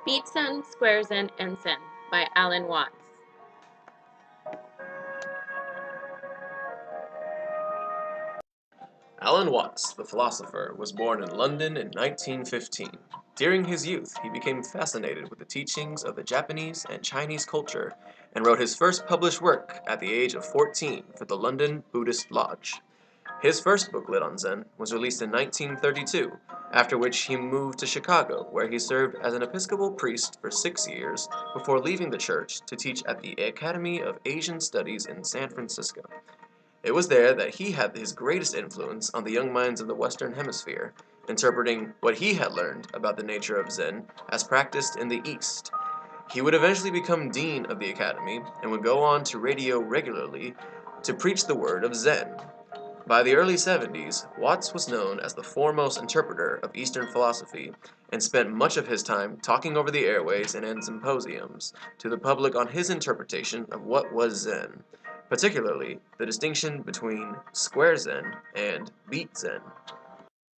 Beat Zen, Square Zen, and Zen by Alan Watts. Alan Watts, the philosopher, was born in London in 1915. During his youth, he became fascinated with the teachings of the Japanese and Chinese culture and wrote his first published work at the age of 14 for the London Buddhist Lodge. His first booklet on Zen was released in 1932, after which he moved to Chicago, where he served as an Episcopal priest for 6 years before leaving the church to teach at the Academy of Asian Studies in San Francisco. It was there that he had his greatest influence on the young minds of the Western Hemisphere, interpreting what he had learned about the nature of Zen as practiced in the East. He would eventually become dean of the academy and would go on to radio regularly to preach the word of Zen. By the early 70s, Watts was known as the foremost interpreter of Eastern philosophy and spent much of his time talking over the airways and in symposiums to the public on his interpretation of what was Zen, particularly the distinction between Square Zen and Beat Zen.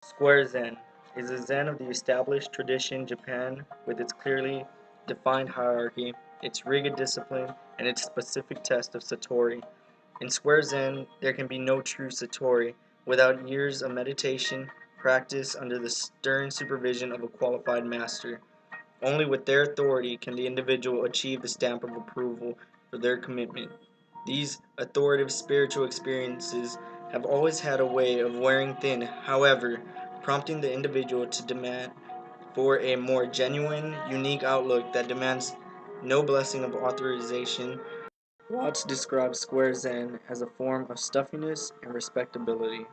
Square Zen is a Zen of the established tradition Japan with its clearly defined hierarchy, its rigid discipline, and its specific test of Satori. In Square Zen, there can be no true Satori without years of meditation, practice under the stern supervision of a qualified master. Only with their authority can the individual achieve the stamp of approval for their commitment. These authoritative spiritual experiences have always had a way of wearing thin, however, prompting the individual to demand for a more genuine, unique outlook that demands no blessing of authorization. Watts describes Square Zen as a form of stuffiness and respectability.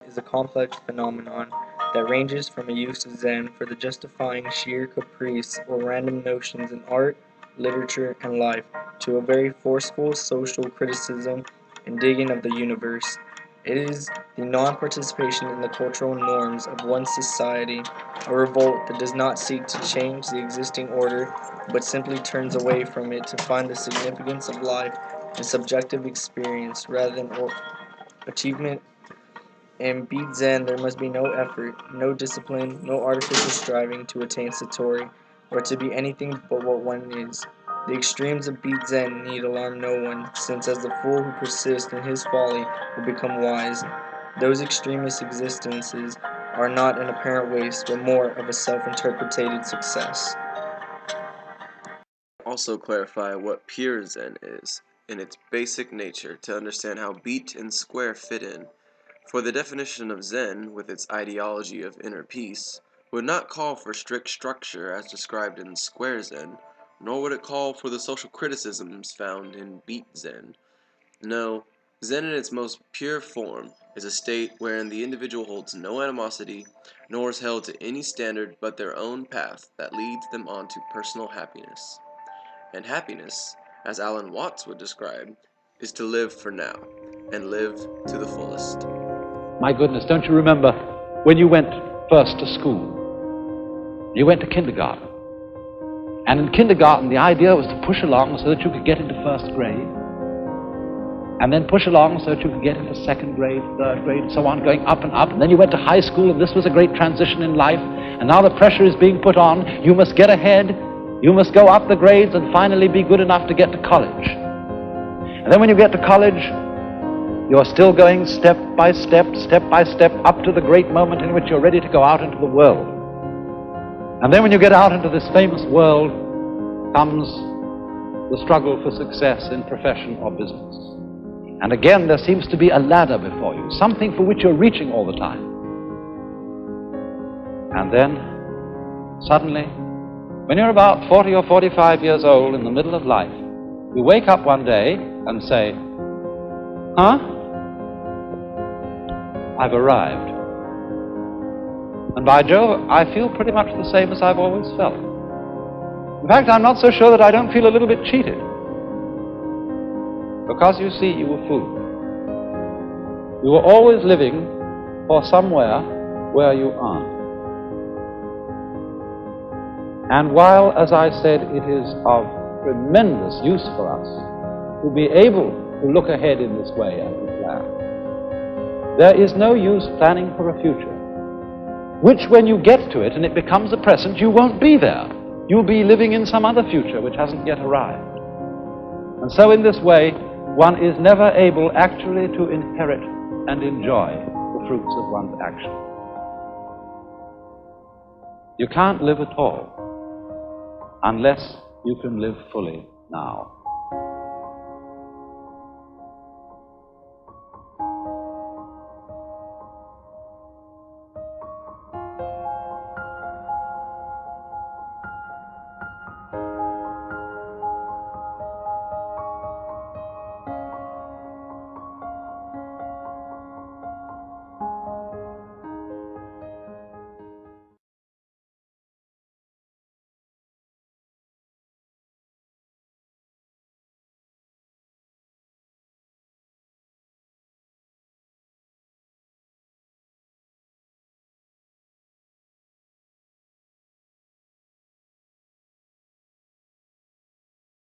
It is a complex phenomenon that ranges from a use of Zen for the justifying sheer caprice or random notions in art, literature, and life, to a very forceful social criticism and digging of the universe. It is the non-participation in the cultural norms of one society, a revolt that does not seek to change the existing order, but simply turns away from it to find the significance of life in subjective experience rather than achievement. In Beat Zen, there must be no effort, no discipline, no artificial striving to attain Satori, or to be anything but what one is. The extremes of Beat Zen need alarm no one, since as the fool who persists in his folly will become wise. Those extremist existences are not an apparent waste, but more of a self-interpreted success. Also clarify what pure Zen is, in its basic nature, to understand how beat and square fit in. For the definition of Zen, with its ideology of inner peace, would not call for strict structure as described in Square Zen, nor would it call for the social criticisms found in Beat Zen. No, Zen in its most pure form is a state wherein the individual holds no animosity, nor is held to any standard but their own path that leads them on to personal happiness. And happiness, as Alan Watts would describe, is to live for now, and live to the fullest. My goodness, don't you remember when you went first to school? You went to kindergarten. And in kindergarten, the idea was to push along so that you could get into first grade, and then push along so that you could get into second grade, third grade, and so on, going up and up. And then you went to high school, and this was a great transition in life. And now the pressure is being put on. You must get ahead. You must go up the grades and finally be good enough to get to college. And then when you get to college, you're still going step by step up to the great moment in which you're ready to go out into the world. And then when you get out into this famous world comes the struggle for success in profession or business. And again, there seems to be a ladder before you, something for which you're reaching all the time. And then, suddenly, when you're about 40 or 45 years old in the middle of life, you wake up one day and say, huh? I've arrived. And by Jove, I feel pretty much the same as I've always felt. In fact, I'm not so sure that I don't feel a little bit cheated. Because you see, you were fooled. You were always living for somewhere where you aren't. And while, as I said, it is of tremendous use for us to be able to look ahead in this way and to plan, there is no use planning for a future, which when you get to it and it becomes a present, you won't be there. you'll be living in some other future which hasn't yet arrived. And so in this way, one is never able actually to inherit and enjoy the fruits of one's action. You can't live at all unless you can live fully now.